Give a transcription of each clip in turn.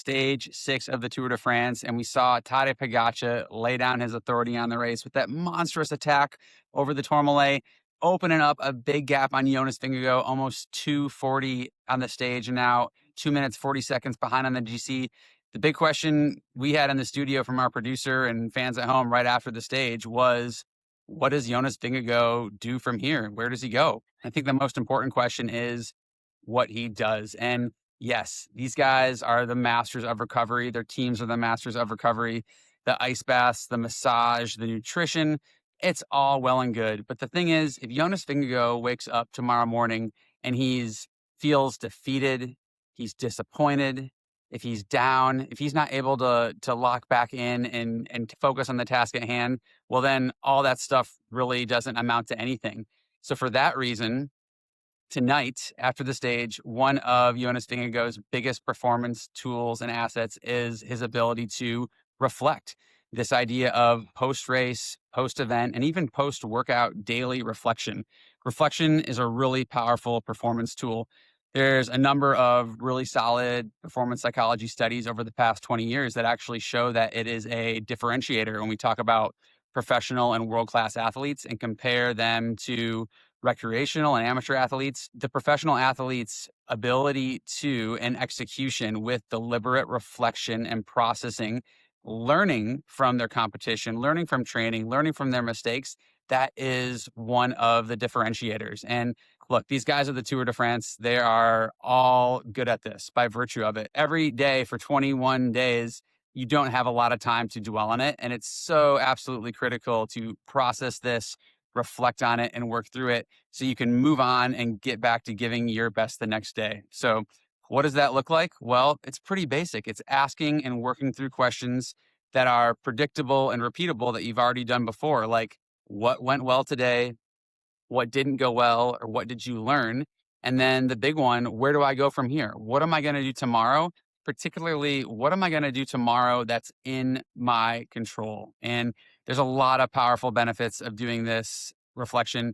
stage 6 of the Tour de France, and we saw Tadej Pogacar lay down his authority on the race with that monstrous attack over the Tourmalet, opening up a big gap on Jonas Vingegaard, almost 2:40 on the stage, and now 2 minutes, 40 seconds behind on the GC. The big question we had in the studio from our producer and fans at home right after the stage was, what does Jonas Vingegaard do from here? Where does he go? I think the most important question is what he does. And yes, these guys are the masters of recovery. Their teams are the masters of recovery. The ice baths, the massage, the nutrition, it's all well and good. But the thing is, if Jonas Vingegaard wakes up tomorrow morning and feels defeated, he's disappointed, if he's down, if he's not able to lock back in and focus on the task at hand, well, then all that stuff really doesn't amount to anything. So for that reason, tonight, after the stage, one of Jonas Vingegaard's biggest performance tools and assets is his ability to reflect. This idea of post-race, post-event, and even post-workout daily reflection. Reflection is a really powerful performance tool. There's a number of really solid performance psychology studies over the past 20 years that actually show that it is a differentiator when we talk about professional and world-class athletes and compare them to recreational and amateur athletes. The professional athletes' ability to and execution with deliberate reflection and processing, learning from their competition, learning from training, learning from their mistakes, that is one of the differentiators. And look, these guys at the Tour de France, they are all good at this by virtue of it. Every day for 21 days, you don't have a lot of time to dwell on it. And it's so absolutely critical to process this, reflect on it, and work through it so you can move on and get back to giving your best the next day. So what does that look like? Well, it's pretty basic. It's asking and working through questions that are predictable and repeatable that you've already done before, like what went well today, what didn't go well, or what did you learn? And then the big one, where do I go from here? What am I going to do tomorrow? Particularly, what am I going to do tomorrow that's in my control? And there's a lot of powerful benefits of doing this reflection.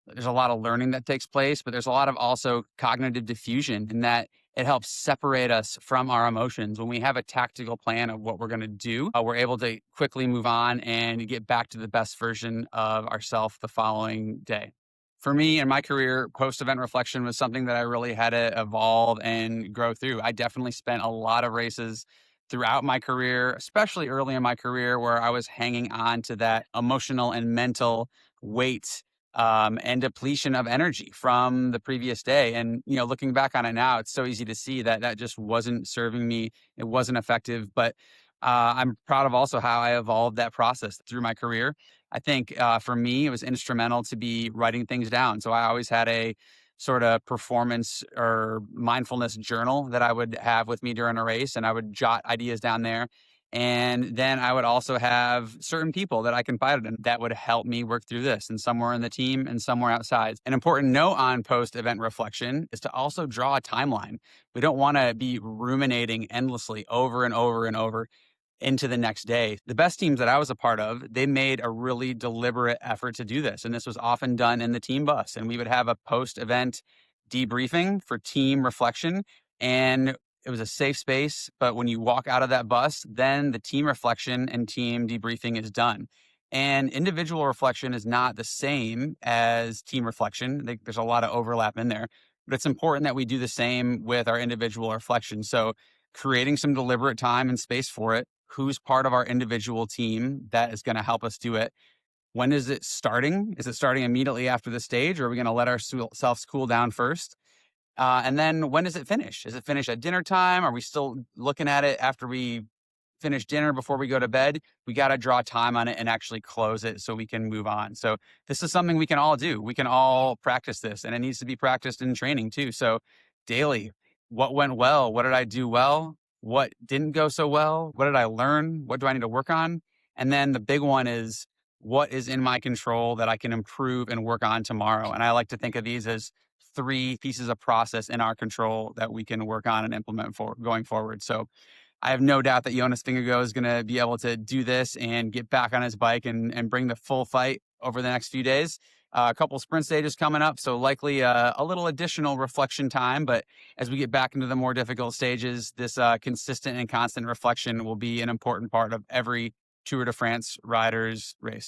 There's a lot of learning that takes place, but there's a lot of also cognitive diffusion in that it helps separate us from our emotions. When we have a tactical plan of what we're going to do, we're able to quickly move on and get back to the best version of ourselves the following day. For me in my career, post-event reflection was something that I really had to evolve and grow through. I definitely spent a lot of races throughout my career, especially early in my career, where I was hanging on to that emotional and mental weight and depletion of energy from the previous day. And, looking back on it now, it's so easy to see that that just wasn't serving me. It wasn't effective, but I'm proud of also how I evolved that process through my career. I think for me, it was instrumental to be writing things down. So I always had a sort of performance or mindfulness journal that I would have with me during a race, and I would jot ideas down there. And then I would also have certain people that I confided in that would help me work through this, and somewhere in the team and somewhere outside. An important note on post-event reflection is to also draw a timeline. We don't want to be ruminating endlessly over and over and over into the next day. The best teams that I was a part of, they made a really deliberate effort to do this. And this was often done in the team bus. And we would have a post-event debriefing for team reflection. And it was a safe space. But when you walk out of that bus, then the team reflection and team debriefing is done. And individual reflection is not the same as team reflection. There's a lot of overlap in there. But it's important that we do the same with our individual reflection. So creating some deliberate time and space for it. Who's part of our individual team that is going to help us do it? When is it starting? Is it starting immediately after the stage, or are we going to let ourselves cool down first? And then when does it finish? Is it finish at dinner time? Are we still looking at it after we finish dinner before we go to bed? We got to draw time on it and actually close it so we can move on. So this is something we can all do. We can all practice this, and it needs to be practiced in training too. So daily, what went well? What did I do well? What didn't go so well? What did I learn? What do I need to work on? And then the big one is, what is in my control that I can improve and work on tomorrow? And I like to think of these as 3 pieces of process in our control that we can work on and implement going forward. So I have no doubt that Jonas Vingegaard is going to be able to do this and get back on his bike and bring the full fight over the next few days. A couple sprint stages coming up, so likely a little additional reflection time. But as we get back into the more difficult stages, this consistent and constant reflection will be an important part of every Tour de France rider's race.